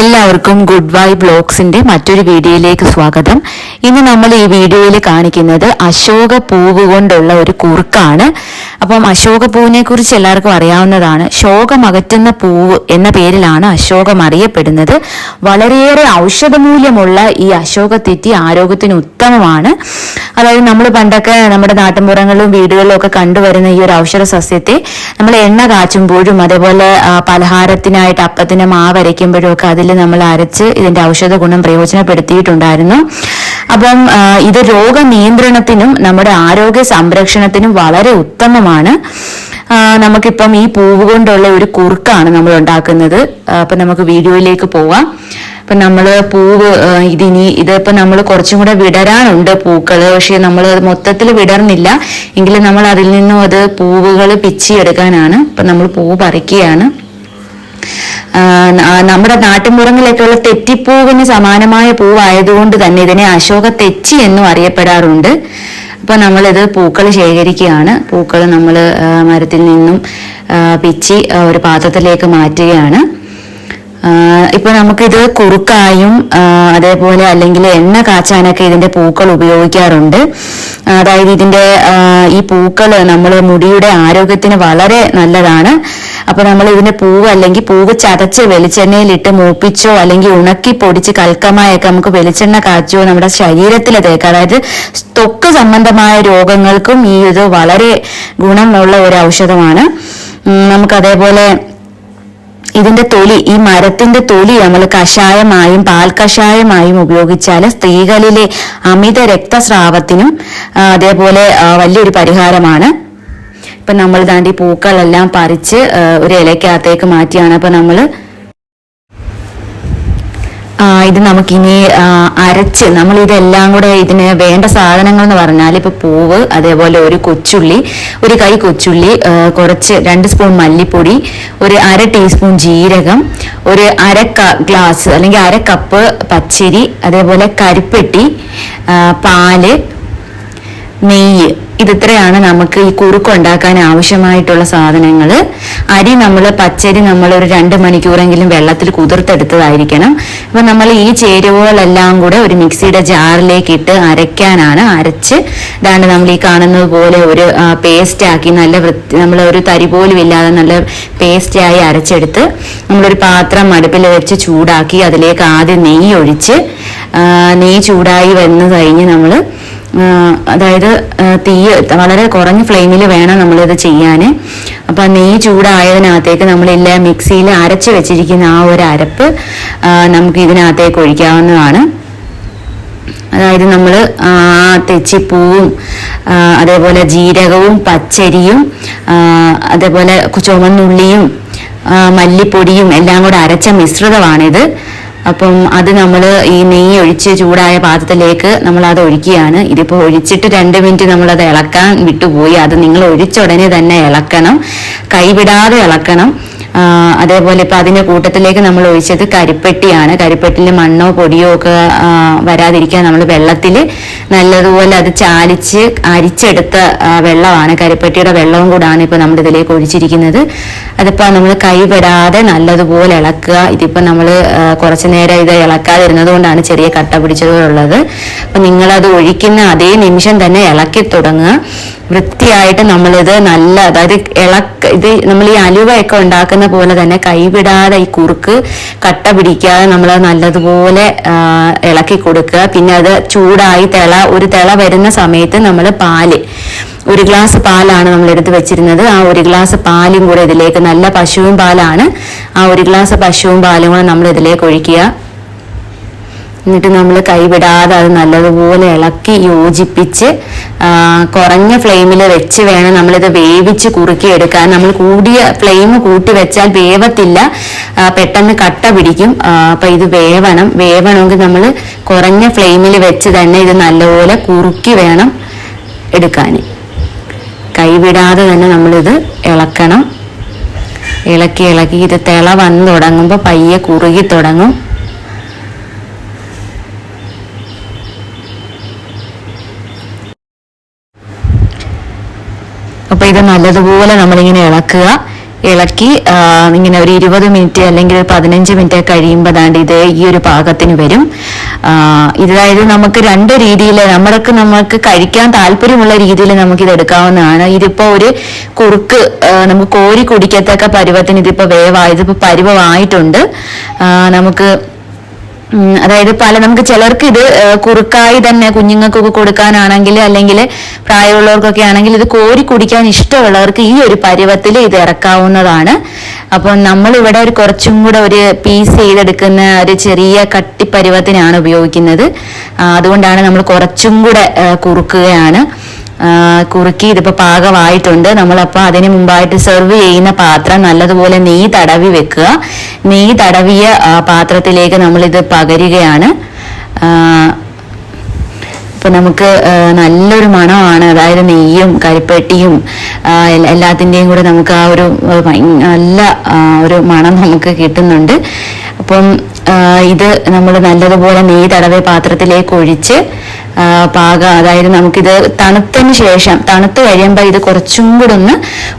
എല്ലാവർക്കും good Y ബ്ലോഗ്സിന്റെ മറ്റൊരു വീഡിയോയിലേക്ക് സ്വാഗതം. ഇന്ന് നമ്മൾ ഈ വീഡിയോയിൽ കാണിക്കുന്നത് അശോക പൂവ് കൊണ്ടുള്ള ഒരു കുറുക്കാണ്. അപ്പം അശോക പൂവിനെ കുറിച്ച് എല്ലാവർക്കും അറിയാവുന്നതാണ്. ശോകമകറ്റുന്ന പൂവ് എന്ന പേരിലാണ് അശോകം അറിയപ്പെടുന്നത്. വളരെയേറെ ഔഷധമൂല്യമുള്ള ഈ അശോകത്തെറ്റി ആരോഗ്യത്തിന് ഉത്തമമാണ്. അതായത് നമ്മൾ പണ്ടൊക്കെ നമ്മുടെ നാട്ടിൻപുറങ്ങളിലും വീടുകളിലും ഒക്കെ കണ്ടുവരുന്ന ഈ ഒരു ഔഷധ സസ്യത്തെ നമ്മൾ എണ്ണ കാച്ചുമ്പോഴും അതേപോലെ പലഹാരത്തിനായിട്ട് അപ്പത്തിന് മാവ് അരയ്ക്കുമ്പോഴും ഒക്കെ അതിൽ നമ്മൾ അരച്ച് ഇതിന്റെ ഔഷധ ഗുണം പ്രയോജനപ്പെടുത്തിയിട്ടുണ്ടായിരുന്നു. അപ്പം ഇത് രോഗനിയന്ത്രണത്തിനും നമ്മുടെ ആരോഗ്യ സംരക്ഷണത്തിനും വളരെ ഉത്തമമാണ്. നമുക്കിപ്പം ഈ പൂവ് കൊണ്ടുള്ള ഒരു കുറുക്കാണ് നമ്മൾ ഉണ്ടാക്കുന്നത്. അപ്പൊ നമുക്ക് വീഡിയോയിലേക്ക് പോവാം. അപ്പൊ നമ്മള് പൂവ് ഇതിപ്പോ നമ്മൾ കുറച്ചും കൂടെ വിടരാനുണ്ട് പൂക്കള്. പക്ഷെ നമ്മൾ മൊത്തത്തിൽ വിടർന്നില്ല എങ്കിലും നമ്മൾ അതിൽ നിന്നും അത് പൂവുകൾ പിച്ചിയെടുക്കാനാണ്. അപ്പൊ നമ്മൾ പൂവ് പറിക്കുകയാണ്. നമ്മുടെ നാട്ടിൻപുറങ്ങളിലേക്കുള്ള തെറ്റിപ്പൂവിന് സമാനമായ പൂവായതുകൊണ്ട് തന്നെ ഇതിനെ അശോക തെച്ചി എന്നും അറിയപ്പെടാറുണ്ട്. അപ്പൊ നമ്മളിത് പൂക്കൾ ശേഖരിക്കുകയാണ്. പൂക്കൾ നമ്മൾ മരത്തിൽ നിന്നും പിച്ചി ഒരു പാത്രത്തിലേക്ക് മാറ്റുകയാണ്. ഇപ്പൊ നമുക്കിത് കുറുക്കായും അതേപോലെ അല്ലെങ്കിൽ എണ്ണ കാച്ചാനൊക്കെ ഇതിന്റെ പൂക്കൾ ഉപയോഗിക്കാറുണ്ട്. അതായത് ഇതിന്റെ ഈ പൂക്കൾ നമ്മൾ മുടിയുടെ ആരോഗ്യത്തിന് വളരെ നല്ലതാണ്. അപ്പൊ നമ്മൾ ഇതിന്റെ പൂവ് അല്ലെങ്കിൽ പൂവ് ചതച്ച് വെളിച്ചെണ്ണയിലിട്ട് മൂപ്പിച്ചോ അല്ലെങ്കിൽ ഉണക്കി പൊടിച്ച് കൽക്കമായൊക്കെ നമുക്ക് വെളിച്ചെണ്ണ കാച്ചോ നമ്മുടെ ശരീരത്തിൽ തേക്കാം. അതായത് ത്വക്ക് സംബന്ധമായ രോഗങ്ങൾക്കും ഈ ഇത് വളരെ ഗുണമുള്ള ഒരു ഔഷധമാണ്. നമുക്ക് അതേപോലെ ഇതിന്റെ തൊലി, ഈ മരത്തിന്റെ തൊലി നമ്മൾ കഷായമായും പാൽ കഷായമായും ഉപയോഗിച്ചാൽ സ്ത്രീകളിലെ അമിത രക്തസ്രാവത്തിനും അതേപോലെ വലിയൊരു പരിഹാരമാണ്. ഇപ്പൊ നമ്മൾ ദാണ്ടി പൂക്കളെല്ലാം പറിച്ച് ഒരു ഇലക്കകത്തേക്ക് മാറ്റിയാണ്. അപ്പൊ നമ്മള് ഇത് നമുക്കിനി അരച്ച് നമ്മൾ ഇതെല്ലാം കൂടെ ഇതിന് വേണ്ട സാധനങ്ങൾ എന്ന് പറഞ്ഞാൽ ഇപ്പൊ പൂവ്, അതേപോലെ ഒരു കൊച്ചുള്ളി, ഒരു കൈ കൊച്ചുള്ളി, കുറച്ച് 2 സ്പൂൺ മല്ലിപ്പൊടി, ഒരു 1/2 ടീസ്പൂൺ ജീരകം, ഒരു ഗ്ലാസ് അല്ലെങ്കിൽ 1/2 കപ്പ് പച്ചരി, അതേപോലെ കരിപ്പെട്ടി, പാല്, നെയ്യ്. ഇതിത്രയാണ് നമുക്ക് ഈ കുറുക്ക് ഉണ്ടാക്കാൻ ആവശ്യമായിട്ടുള്ള സാധനങ്ങൾ. അരി പച്ചരി നമ്മൾ ഒരു 2 മണിക്കൂറെങ്കിലും വെള്ളത്തിൽ കുതിർത്തെടുത്തതായിരിക്കണം. അപ്പൊ നമ്മൾ ഈ ചേരുവകളെല്ലാം കൂടെ ഒരു മിക്സിയുടെ ജാറിലേക്ക് ഇട്ട് അരയ്ക്കാനാണ്. അരച്ച് ഇതാണ്ട് നമ്മൾ ഈ കാണുന്നത് പോലെ ഒരു പേസ്റ്റ് ആക്കി നമ്മൾ ഒരു തരി പോലും ഇല്ലാതെ നല്ല പേസ്റ്റായി അരച്ചെടുത്ത് നമ്മളൊരു പാത്രം അടുപ്പിൽ വെച്ച് ചൂടാക്കി അതിലേക്ക് ആദ്യം നെയ്യ് ഒഴിച്ച് നെയ്യ് ചൂടായി വന്നു കഴിഞ്ഞ് നമ്മൾ അതായത് തീ വളരെ കുറഞ്ഞ ഫ്ലെയിമിൽ വേണം നമ്മളിത് ചെയ്യാൻ. അപ്പൊ നെയ്യ് ചൂടായതിനകത്തേക്ക് നമ്മളില്ല മിക്സിയിൽ അരച്ച് വെച്ചിരിക്കുന്ന ആ ഒരു അരപ്പ് നമുക്ക് ഇതിനകത്തേക്ക് ഒഴിക്കാവുന്നതാണ്. അതായത് നമ്മൾ തെച്ചിപ്പൂവും അതേപോലെ ജീരകവും പച്ചരിയും അതേപോലെ ചുവന്നുള്ളിയും മല്ലിപ്പൊടിയും എല്ലാം കൂടെ അരച്ച മിശ്രിതമാണിത്. അപ്പം അത് നമ്മൾ ഈ നെയ്യ് ഒഴിച്ച് ചൂടായ പാത്രത്തിലേക്ക് നമ്മൾ അത് ഒഴിക്കുകയാണ്. ഇതിപ്പോൾ ഒഴിച്ചിട്ട് 2 മിനിറ്റ് നമ്മളത് ഇളക്കാൻ വിട്ടുപോയി. അത് നിങ്ങൾ ഒഴിച്ച ഉടനെ തന്നെ ഇളക്കണം, കൈവിടാതെ ഇളക്കണം. അതേപോലെ ഇപ്പൊ അതിന്റെ കൂട്ടത്തിലേക്ക് നമ്മൾ ഒഴിച്ചത് കരിപ്പെട്ടിയാണ്. കരിപ്പെട്ടിയിൽ മണ്ണോ പൊടിയോ ഒക്കെ വരാതിരിക്കാൻ നമ്മൾ വെള്ളത്തിൽ നല്ലതുപോലെ അത് ചാലിച്ച് അരിച്ചെടുത്ത വെള്ളമാണ്, കരിപ്പെട്ടിയുടെ വെള്ളവും കൂടാണ് ഇപ്പൊ നമ്മൾ ഇതിലേക്ക് ഒഴിച്ചിരിക്കുന്നത്. അതിപ്പോ നമ്മൾ കൈവിടാതെ നല്ലതുപോലെ ഇളക്കുക. ഇതിപ്പോ നമ്മൾ കുറച്ചു നേരം ഇത് ഇളക്കാതിരുന്നത് കൊണ്ടാണ് ചെറിയ കട്ട പിടിച്ചതുള്ളത്. അപ്പൊ നിങ്ങളത് ഒഴിക്കുന്ന അതേ നിമിഷം തന്നെ ഇളക്കി തുടങ്ങുക. വൃത്തിയായിട്ട് നമ്മളിത് അതായത് ഇത് നമ്മൾ ഈ അലുവയൊക്കെ ഉണ്ടാക്കുന്ന പോലെ തന്നെ കൈവിടാതെ ഈ കുറുക്ക് കട്ട പിടിക്കാതെ നമ്മൾ നല്ലതുപോലെ ഇളക്കി കൊടുക്കുക. പിന്നെ അത് ചൂടായി ഒരു തിള വരുന്ന സമയത്ത് നമ്മൾ പാല്, 1 ഗ്ലാസ് പാലാണ് നമ്മൾ എടുത്ത് വെച്ചിരുന്നത്. ആ 1 ഗ്ലാസ് പാലും കൂടെ ഇതിലേക്ക്, നല്ല പശുവും പാലാണ്, ആ 1 ഗ്ലാസ് പശുവും പാലും കൂടെ നമ്മൾ ഇതിലേക്ക് ഒഴിക്കുക. എന്നിട്ട് നമ്മൾ കൈവിടാതെ അത് നല്ലതുപോലെ ഇളക്കി യോജിപ്പിച്ച് കുറഞ്ഞ ഫ്ലെയിമിൽ വെച്ച് വേണം നമ്മളിത് വേവിച്ച് കുറുക്കിയെടുക്കാൻ. നമ്മൾ കൂടിയ ഫ്ലെയിം കൂട്ടി വെച്ചാൽ വേവത്തില്ല, പെട്ടെന്ന് കട്ട പിടിക്കും. അപ്പൊ ഇത് വേവണമെങ്കിൽ നമ്മൾ കുറഞ്ഞ ഫ്ലെയിമിൽ വെച്ച് തന്നെ ഇത് നല്ലപോലെ കുറുക്കി വേണം എടുക്കാൻ. കൈവിടാതെ തന്നെ നമ്മളിത് ഇളക്കണം. ഇളക്കി ഇത് തിള വന്ന് തുടങ്ങുമ്പോൾ പയ്യെ കുറുകി തുടങ്ങും. അപ്പൊ ഇത് നല്ലതുപോലെ നമ്മളിങ്ങനെ ഇളക്കുക. ഇളക്കി ഇങ്ങനെ ഒരു 20 മിനിറ്റ് അല്ലെങ്കിൽ 15 മിനിറ്റ് കഴിയുമ്പോൾ ദാണ്ട് ഇത് ഈ ഒരു പാകത്തിന് വരും. ഇതായത് നമുക്ക് 2 രീതിയിൽ നമുക്ക് കഴിക്കാൻ താല്പര്യമുള്ള രീതിയിൽ നമുക്ക് ഇത് എടുക്കാവുന്നതാണ്. ഇതിപ്പോ ഒരു കുറുക്ക് നമുക്ക് കോരി കുടിക്കത്തക്ക പരുവത്തിന് ഇതിപ്പോ ഇതിപ്പോ പരുവമായിട്ടുണ്ട്. നമുക്ക് അതായത് നമുക്ക് ചിലർക്ക് ഇത് കുറുക്കായി തന്നെ കുഞ്ഞുങ്ങൾക്കൊക്കെ കൊടുക്കാനാണെങ്കിൽ അല്ലെങ്കിൽ പ്രായമുള്ളവർക്കൊക്കെ ആണെങ്കിൽ ഇത് കോരി കുടിക്കാൻ ഇഷ്ടമുള്ളവർക്ക് ഈ ഒരു പരുവത്തിൽ ഇത് ഇറക്കാവുന്നതാണ്. അപ്പോൾ നമ്മൾ ഇവിടെ കുറച്ചും കൂടെ ഒരു പീസ് ചെയ്തെടുക്കുന്ന ഒരു ചെറിയ കട്ടിപ്പരുവത്തിനാണ് ഉപയോഗിക്കുന്നത്. അതുകൊണ്ടാണ് നമ്മൾ കുറച്ചും കൂടെ കുറുക്കുകയാണ്. കുറുക്കി ഇതിപ്പോ പാകമായിട്ടുണ്ട്. നമ്മളപ്പോ അതിന് മുമ്പായിട്ട് സെർവ് ചെയ്യുന്ന പാത്രം നല്ലതുപോലെ നെയ്യ് തടവി വെക്കുക. നെയ്യ് തടവിയ പാത്രത്തിലേക്ക് നമ്മളിത് പകരുകയാണ്. ഇപ്പൊ നമുക്ക് നല്ലൊരു മണമാണ്, അതായത് നെയ്യും കരിപ്പെട്ടിയും എല്ലാത്തിൻ്റെയും കൂടെ നമുക്ക് ആ ഒരു നല്ല ഒരു മണം നമുക്ക് കിട്ടുന്നുണ്ട്. അപ്പം ഇത് നമ്മൾ നല്ലതുപോലെ നെയ്യ് തടവിയ പാത്രത്തിലേക്ക് ഒഴിച്ച് അതായത് നമുക്കിത് തണുത്തതിന് ശേഷം തണുത്ത് കഴിയുമ്പോൾ ഇത് കുറച്ചും കൂടെ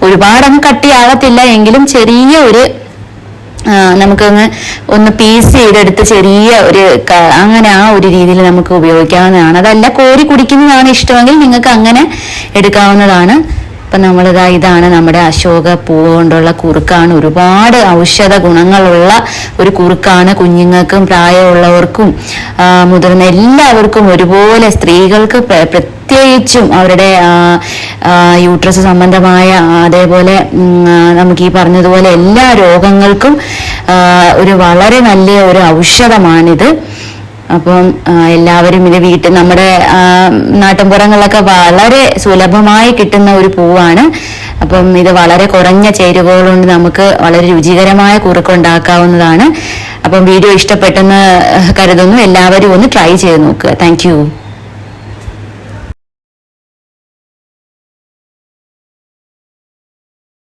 ഒരുപാടൊന്നും കട്ടിയാകത്തില്ല എങ്കിലും ചെറിയ ഒരു നമുക്കൊന്ന് പീസ് ചെയ്തെടുത്ത് ചെറിയ ഒരു അങ്ങനെ ആ ഒരു രീതിയിൽ നമുക്ക് ഉപയോഗിക്കാവുന്നതാണ്. അതല്ല കോരി കുടിക്കുന്നതാണ് ഇഷ്ടമെങ്കിൽ നിങ്ങൾക്ക് അങ്ങനെ എടുക്കാവുന്നതാണ്. ഇപ്പം ഇതാണ് നമ്മുടെ അശോക പൂവ് കൊണ്ടുള്ള കുറുക്കാണ്. ഒരുപാട് ഔഷധ ഗുണങ്ങളുള്ള ഒരു കുറുക്കാണ്. കുഞ്ഞുങ്ങൾക്കും പ്രായമുള്ളവർക്കും മുതിർന്ന എല്ലാവർക്കും ഒരുപോലെ, സ്ത്രീകൾക്ക് പ്രത്യേകിച്ചും അവരുടെ യൂട്രസ് സംബന്ധമായ അതേപോലെ നമുക്ക് ഈ പറഞ്ഞതുപോലെ എല്ലാ രോഗങ്ങൾക്കും ഒരു വളരെ നല്ല ഒരു ഔഷധമാണിത്. അപ്പം എല്ലാവരും ഇത് നമ്മുടെ നാട്ടിൻപുറങ്ങളിലൊക്കെ വളരെ സുലഭമായി കിട്ടുന്ന ഒരു പൂവാണ്. അപ്പം ഇത് വളരെ കുറഞ്ഞ ചേരുവകൾ കൊണ്ട് നമുക്ക് വളരെ രുചികരമായ കുറുക്കുണ്ടാക്കാവുന്നതാണ്. അപ്പം വീഡിയോ ഇഷ്ടപ്പെട്ടെന്ന് കരുതുന്നു. എല്ലാവരും ഒന്ന് ട്രൈ ചെയ്ത് നോക്കുക. താങ്ക്